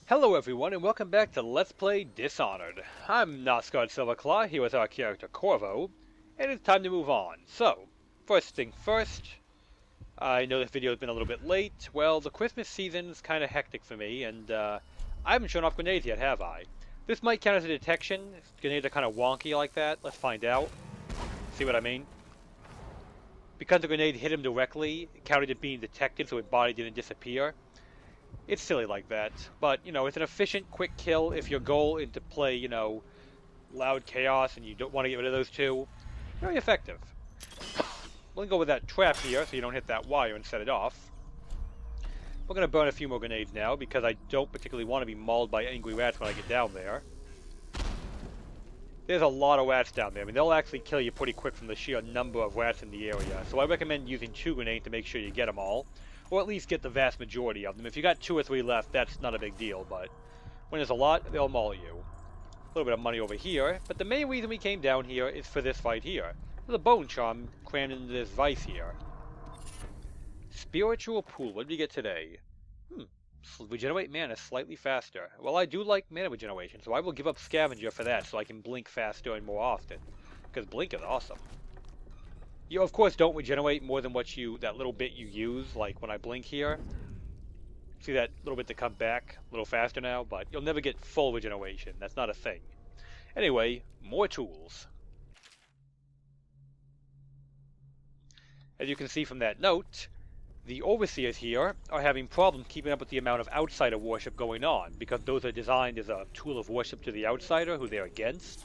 Hello everyone and welcome back to Let's Play Dishonored. I'm Nosgard Silverclaw here with our character Corvo, and it's time to move on. So, first thing first, I know this video has been a little bit late. Well, the Christmas season's kind of hectic for me, and I haven't shown off grenades yet, have I? This might count as a detection. Grenades are kind of wonky like that. Let's find out. See what I mean? Because the grenade hit him directly, it counted it being detected so his body didn't disappear. It's silly like that, but, you know, it's an efficient, quick kill if your goal is to play, you know, loud chaos and you don't want to get rid of those two. Very effective. We'll go with that trap here so you don't hit that wire and set it off. We're going to burn a few more grenades now because I don't particularly want to be mauled by angry rats when I get down there. There's a lot of rats down there. I mean, they'll actually kill you pretty quick from the sheer number of rats in the area, so I recommend using 2 grenades to make sure you get them all. Or at least get the vast majority of them. If you got 2 or 3 left, that's not a big deal, but when there's a lot, they'll maul you. A little bit of money over here, but the main reason we came down here is for this fight here. There's a bone charm crammed into this vice here. Spiritual pool, what did we get today? Regenerate mana slightly faster. Well, I do like mana regeneration, so I will give up scavenger for that so I can blink faster and more often. Because blink is awesome. You, of course, don't regenerate more than what that little bit you use, like when I blink here. See that little bit to come back a little faster now, but you'll never get full regeneration. That's not a thing. Anyway, more tools. As you can see from that note, the overseers here are having problems keeping up with the amount of outsider worship going on, because those are designed as a tool of worship to the outsider who they're against.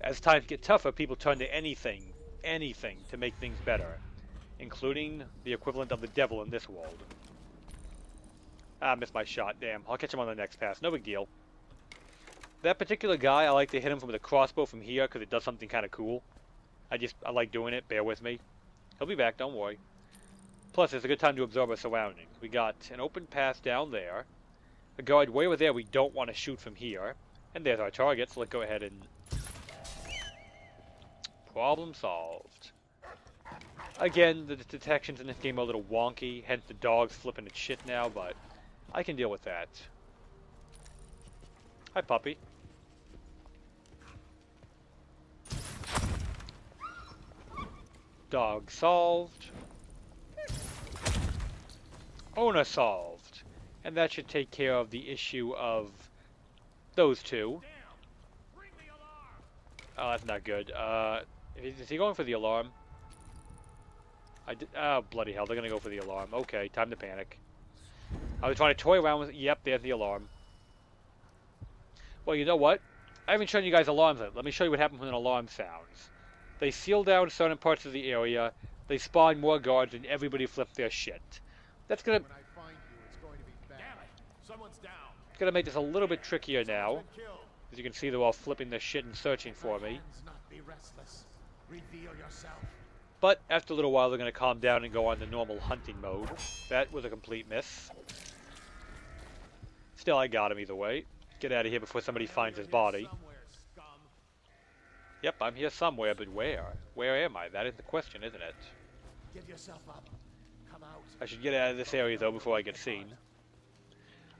As times get tougher, people turn to anything to make things better, including the equivalent of the devil in this world. I missed my shot, damn. I'll catch him on the next pass, no big deal. That particular guy, I like to hit him with a crossbow from here because it does something kind of cool. I like doing it, bear with me. He'll be back, don't worry. Plus, it's a good time to observe our surroundings. We got an open path down there, a guard way over there we don't want to shoot from here, and there's our target, so let's go ahead and problem solved. Again, the detections in this game are a little wonky, hence the dog's flipping its shit now, but I can deal with that. Hi, puppy. Dog solved. Owner solved. And that should take care of the issue of those two. Oh, that's not good. Is he going for the alarm? Oh, bloody hell, they're gonna go for the alarm. Okay, time to panic. I was trying to toy around with... Yep, there's the alarm. Well, you know what? I haven't shown you guys alarms yet. Let me show you what happens when an alarm sounds. They seal down certain parts of the area, they spawn more guards, and everybody flips their shit. That's gonna... It's gonna make this a little bit trickier now. As you can see, they're all flipping their shit and searching for me. But after a little while, they're going to calm down and go on the normal hunting mode. That was a complete miss. Still, I got him either way. Get out of here before somebody finds his body. Yep, I'm here somewhere, but where? Where am I? That is the question, isn't it? Get yourself up. Come out. I should get out of this area, though, before I get seen.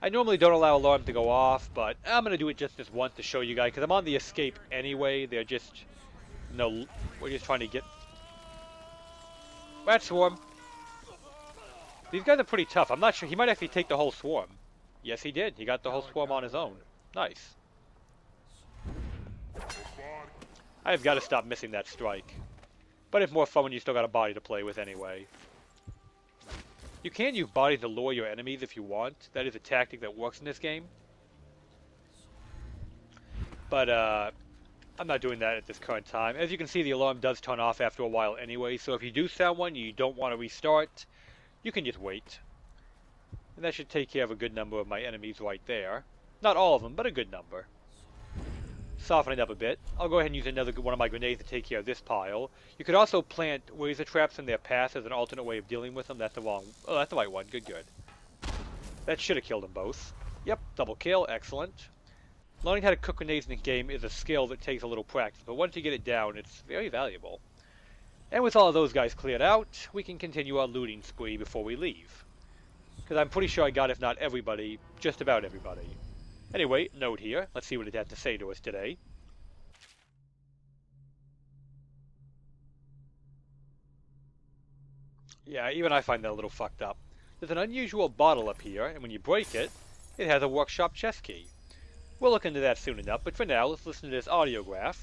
I normally don't allow alarms to go off, but I'm going to do it just this once to show you guys, because I'm on the escape anyway. They're just... No, we're just trying to get... Rat swarm. These guys are pretty tough. I'm not sure. He might actually take the whole swarm. Yes, he did. He got the whole swarm on his own. Nice. I've got to stop missing that strike. But it's more fun when you still got a body to play with anyway. You can use bodies to lure your enemies if you want. That is a tactic that works in this game. But, I'm not doing that at this current time. As you can see, the alarm does turn off after a while anyway, so if you do sound one and you don't want to restart, you can just wait. And that should take care of a good number of my enemies right there. Not all of them, but a good number. Soften it up a bit. I'll go ahead and use another one of my grenades to take care of this pile. You could also plant razor traps in their path as an alternate way of dealing with them. That's the wrong... Oh, that's the right one. Good, good. That should have killed them both. Yep, double kill. Excellent. Learning how to cook grenades in the game is a skill that takes a little practice, but once you get it down, it's very valuable. And with all of those guys cleared out, we can continue our looting spree before we leave. Because I'm pretty sure I got, if not everybody, just about everybody. Anyway, note here. Let's see what it had to say to us today. Yeah, even I find that a little fucked up. There's an unusual bottle up here, and when you break it, it has a workshop chest key. We'll look into that soon enough, but for now, let's listen to this audiograph.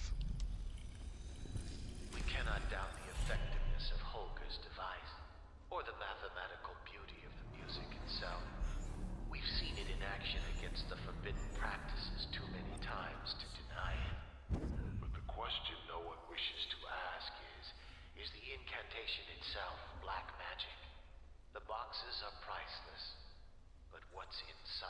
We cannot doubt the effectiveness of Holger's device, or the mathematical beauty of the music itself. We've seen it in action against the forbidden practices too many times to deny it. But the question no one wishes to ask is the incantation itself black magic? The boxes are priceless, but what's inside?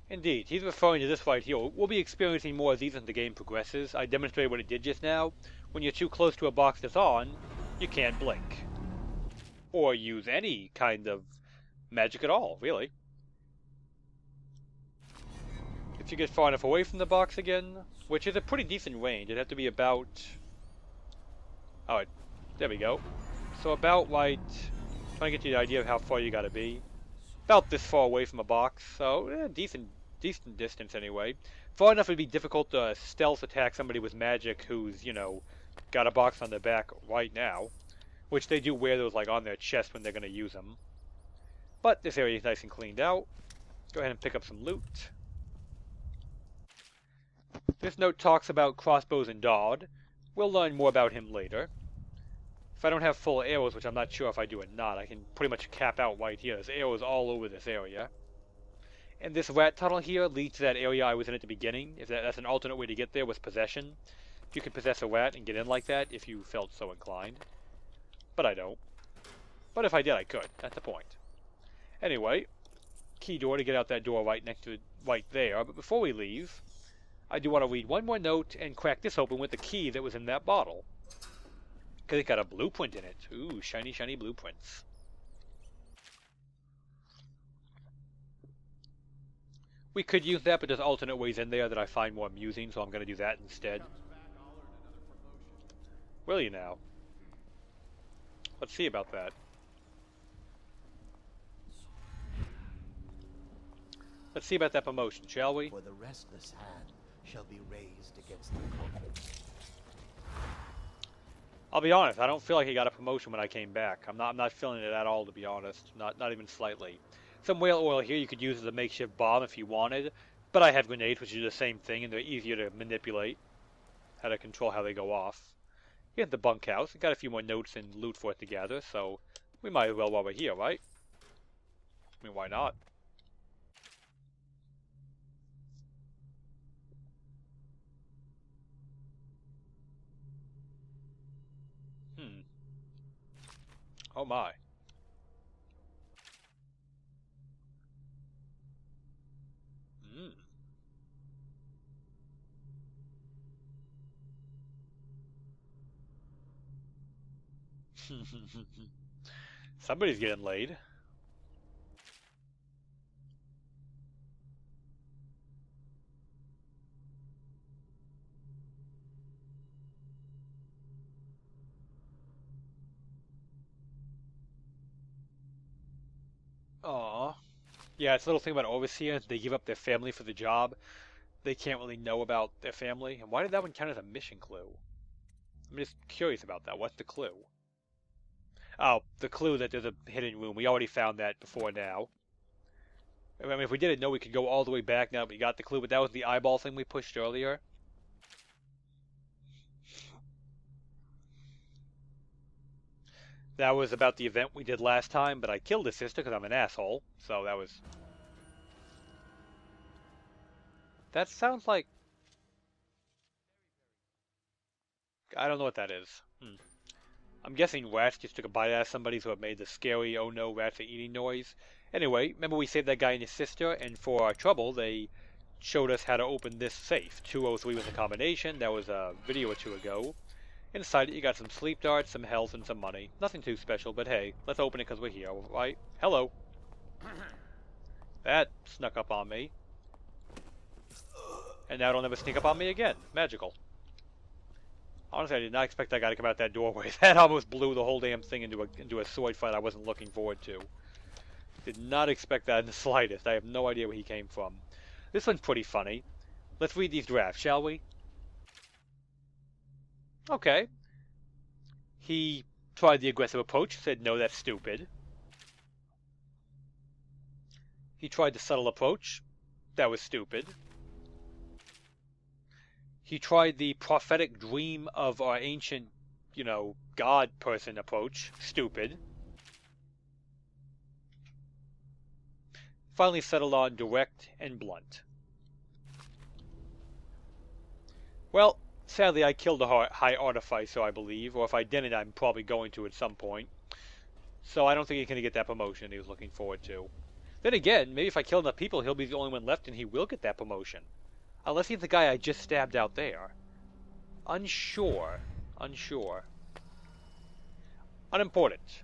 Indeed, he's referring to this right here. We'll be experiencing more of these as the game progresses. I demonstrated what it did just now. When you're too close to a box that's on, you can't blink. Or use any kind of magic at all, really. If you get far enough away from the box again, which is a pretty decent range, it'd have to be about... Alright, there we go. So about, right... Trying to get you the idea of how far you gotta be. About this far away from a box, so decent distance anyway. Far enough it'd be difficult to stealth attack somebody with magic who's, you know, got a box on their back right now. Which they do wear those like on their chest when they're gonna use them. But this area is nice and cleaned out. Go ahead and pick up some loot. This note talks about CROSSBOWS and Dodd. We'll learn more about him later. If I don't have full arrows, which I'm not sure if I do or not, I can pretty much cap out right here. There's arrows all over this area. And this rat tunnel here leads to that area I was in at the beginning. If that's an alternate way to get there with possession. You could possess a rat and get in like that if you felt so inclined. But I don't. But if I did, I could. That's the point. Anyway, key door to get out that door right next to it, right there. But before we leave, I do want to read one more note and crack this open with the key that was in that bottle. Because it got a blueprint in it. Ooh, shiny, shiny blueprints. We could use that, but there's alternate ways in there that I find more amusing, so I'm going to do that instead. Will you now? Let's see about that. Let's see about that promotion, shall we? For the restless hand shall be raised against the cold. I'll be honest, I don't feel like he got a promotion when I came back. I'm not feeling it at all, to be honest. Not even slightly. Some whale oil here you could use as a makeshift bomb if you wanted, but I have grenades which do the same thing and they're easier to manipulate. How to control how they go off. Here's the bunkhouse. Got a few more notes and loot for it to gather, so we might as well while we're here, right? I mean, why not? Oh my. Somebody's getting laid. Aw. Yeah, it's a little thing about overseers. They give up their family for the job. They can't really know about their family. And why did that one count as a mission clue? I'm just curious about that. What's the clue? Oh, the clue that there's a hidden room. We already found that before now. I mean, if we didn't know, we could go all the way back now that we got the clue, but that was the eyeball thing we pushed earlier. That was about the event we did last time, but I killed his sister because I'm an asshole. So that was... That sounds like... I don't know what that is. I'm guessing rats just took a bite out of somebody, so it made the scary, oh no, rats are eating noise. Anyway, remember we saved that guy and his sister, and for our trouble, they showed us how to open this safe. 203 was the combination. That was a video or two ago. Inside it, you got some sleep darts, some health, and some money. Nothing too special, but hey, let's open it because we're here, right? Hello. That snuck up on me. And now it'll never sneak up on me again. Magical. Honestly, I did not expect that guy to come out that doorway. That almost blew the whole damn thing into a sword fight I wasn't looking forward to. Did not expect that in the slightest. I have no idea where he came from. This one's pretty funny. Let's read these drafts, shall we? Okay. He tried the aggressive approach, said no, that's stupid. He tried the subtle approach. That was stupid. He tried the prophetic dream of our ancient, god person approach. Stupid. Finally settled on direct and blunt. Well, sadly I killed a high artificer, I believe, or if I didn't, I'm probably going to at some point. So I don't think he's going to get that promotion he was looking forward to. Then again, maybe if I kill enough people, he'll be the only one left and he will get that promotion. Unless he's the guy I just stabbed out there. Unsure. Unimportant.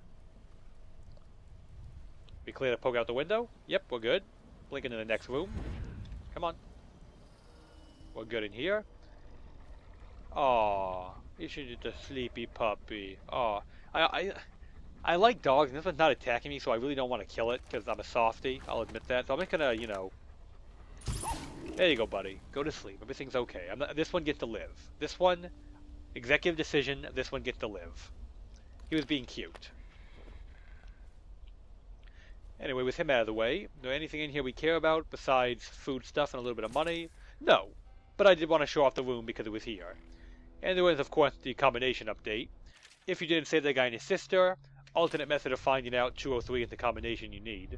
We clear the poke out the window? Yep, we're good. Blink into the next room. Come on. We're good in here. Aw, you should just a sleepy puppy. Aw, I like dogs, and this one's not attacking me, so I really don't want to kill it, because I'm a softie. I'll admit that. So I'm just gonna, There you go, buddy. Go to sleep. Everything's okay. This one gets to live. This one, executive decision, this one gets to live. He was being cute. Anyway, with him out of the way, is there anything in here we care about besides food stuff and a little bit of money? No. But I did want to show off the room because it was here. And there was, of course, the combination update. If you didn't save that guy and his sister, alternate method of finding out 203 is the combination you need.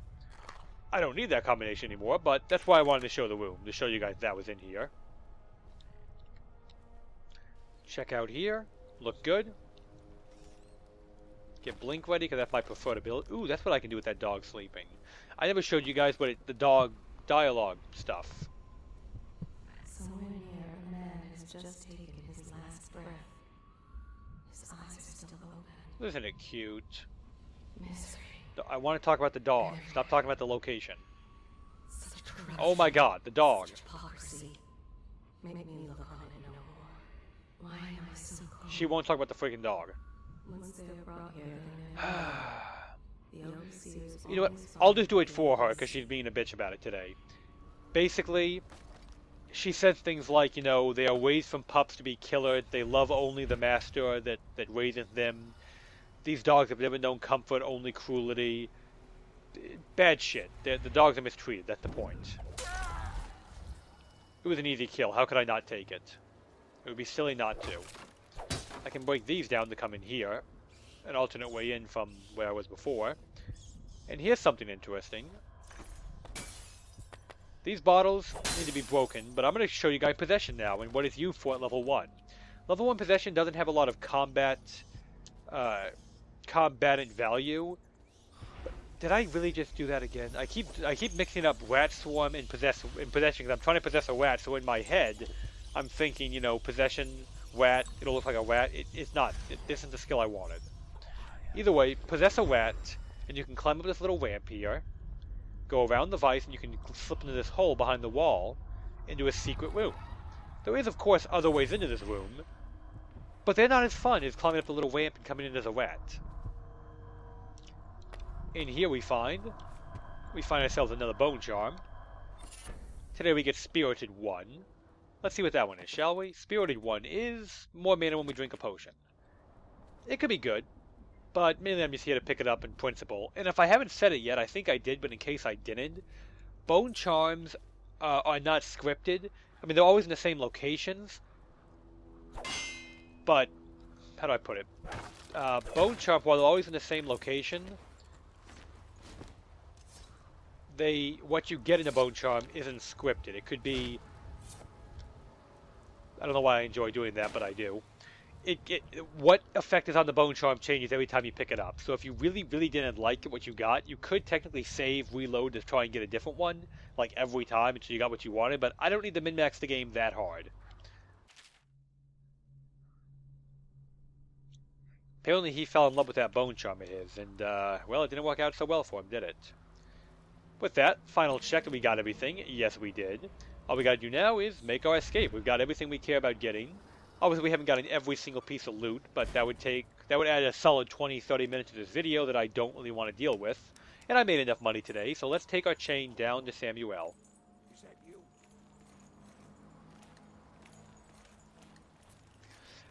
I don't need that combination anymore, but that's why I wanted to show the room, to show you guys that was in here. Check out here. Look good. Get blink ready, because that's my preferred ability. Ooh, that's what I can do with that dog sleeping. I never showed you guys what the dog dialogue stuff. Somewhere near, a man has just taken his last breath. His eyes are still open. Isn't it cute? Misery. I want to talk about the dog. Stop talking about the location. Such corruption. Oh my god, the dog. Such hypocrisy. Make me look on it no more. Why am I so cold? She won't talk about the freaking dog. Once they are brought here, they know. The overseers. You know what? I'll just do it for her because she's being a bitch about it today. Basically, she says things like, they are raised from pups to be killers. They love only the master that raises them. These dogs have never known comfort, only cruelty. Bad shit. The dogs are mistreated. That's the point. It was an easy kill. How could I not take it? It would be silly not to. I can break these down to come in here. An alternate way in from where I was before. And here's something interesting. These bottles need to be broken, but I'm going to show you guys possession now and what it's used for at level 1. Level 1 possession doesn't have a lot of combatant value. But did I really just do that again? I keep mixing up rat swarm and possession because I'm trying to possess a rat, so in my head I'm thinking, possession, rat, it'll look like a rat. It's not. This isn't the skill I wanted. Either way, possess a rat, and you can climb up this little ramp here, go around the vise, and you can slip into this hole behind the wall into a secret room. There is, of course, other ways into this room, but they're not as fun as climbing up the little ramp and coming in as a rat. In here we find ourselves another bone charm. Today we get Spirited 1. Let's see what that one is, shall we? Spirited 1 is more mana when we drink a potion. It could be good, but mainly I'm just here to pick it up in principle. And if I haven't said it yet, I think I did, but in case I didn't, bone charms are not scripted. I mean, they're always in the same locations, but how do I put it? Bone charm, while they're always in the same location, what you get in a bone charm isn't scripted. It could be, I don't know why I enjoy doing that, but I do. What effect is on the bone charm changes every time you pick it up. So if you really, really didn't like what you got, you could technically save, reload to try and get a different one, like every time until you got what you wanted, but I don't need to min-max the game that hard. Apparently he fell in love with that bone charm of his, and, well, it didn't work out so well for him, did it? With that, final check that we got everything. Yes, we did. All we gotta do now is make our escape. We've got everything we care about getting. Obviously, we haven't gotten every single piece of loot, but that would add a solid 20-30 minutes to this video that I don't really want to deal with. And I made enough money today, so let's take our chain down to Samuel. Is that you?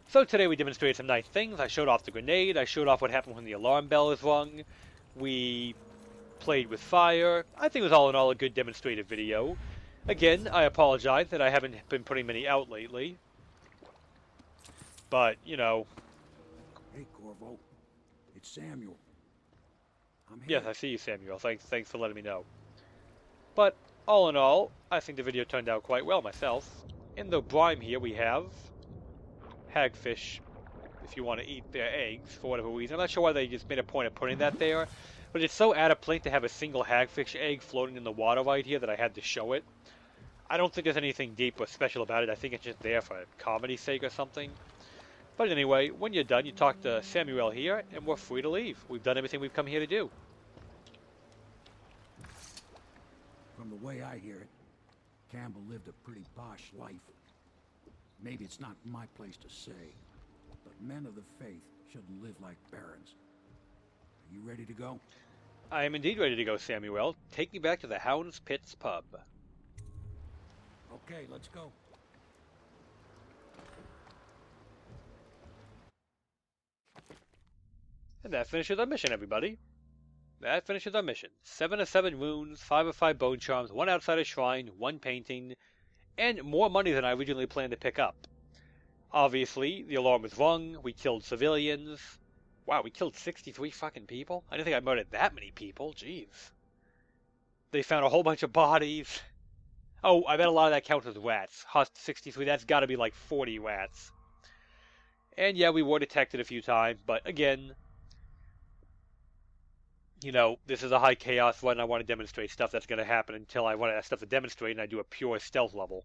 So today we demonstrated some nice things. I showed off the grenade, I showed off what happened when the alarm bell is rung, we played with fire. I think it was all in all a good demonstrative video. Again, I apologize that I haven't been putting many out lately. But, you know... Hey, Corvo. It's Samuel. I'm Yes, here. I see you, Samuel. Thanks for letting me know. But, all in all, I think the video turned out quite well myself. In the brine here we have... hagfish, if you want to eat their eggs, for whatever reason. I'm not sure why they just made a point of putting that there. But it's so out of place to have a single hagfish egg floating in the water right here that I had to show it. I don't think there's anything deep or special about it. I think it's just there for comedy's sake or something. But anyway, when you're done, you talk to Samuel here, and we're free to leave. We've done everything we've come here to do. From the way I hear it, Campbell lived a pretty posh life. Maybe it's not my place to say, but men of the faith shouldn't live like barons. Are you ready to go? I am indeed ready to go, Samuel. Take me back to the Hounds Pits pub. Okay, let's go. And that finishes our mission, everybody. That finishes our mission. 7 of 7 wounds, 5 of 5 bone charms, 1 outside a shrine, 1 painting, and more money than I originally planned to pick up. Obviously, the alarm was rung, we killed civilians. Wow, we killed 63 fucking people? I didn't think I murdered that many people, jeez. They found a whole bunch of bodies. Oh, I bet a lot of that counts as rats. 63, that's gotta be like 40 rats. And yeah, we were detected a few times, but again... You know, this is a high chaos run. I want to demonstrate stuff that's going to happen until I want stuff to demonstrate and I do a pure stealth level.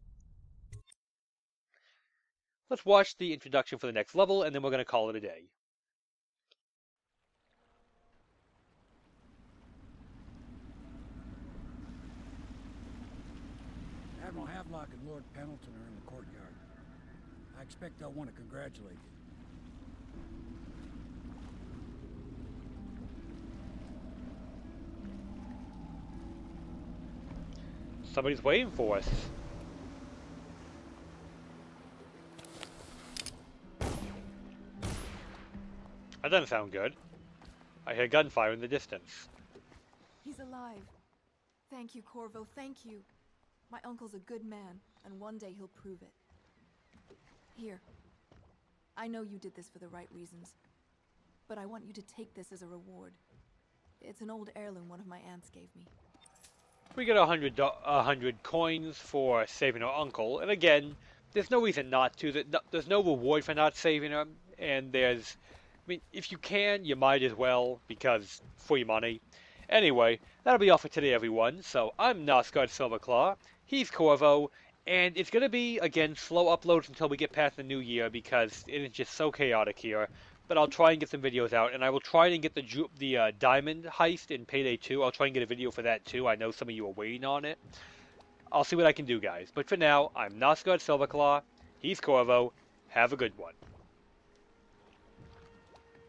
Let's watch the introduction for the next level and then we're going to call it a day. Admiral Havelock and Lord Pendleton are in the courtyard. I expect they'll want to congratulate you. Somebody's waiting for us. That doesn't sound good. I hear gunfire in the distance. He's alive. Thank you, Corvo, thank you. My uncle's a good man, and one day he'll prove it. Here. I know you did this for the right reasons, but I want you to take this as a reward. It's an old heirloom one of my aunts gave me. We get 100 coins for saving our uncle, and again, there's no reason not to. There's no reward for not saving him, and there's... I mean, if you can, you might as well, because free money. Anyway, that'll be all for today, everyone. So, I'm Nosgard Silverclaw, he's Corvo, and it's going to be, again, slow uploads until we get past the new year, because it is just so chaotic here. But I'll try and get some videos out, and I will try and get the diamond heist in Payday 2. I'll try and get a video for that, too. I know some of you are waiting on it. I'll see what I can do, guys. But for now, I'm Nosgard Silverclaw, he's Corvo, have a good one.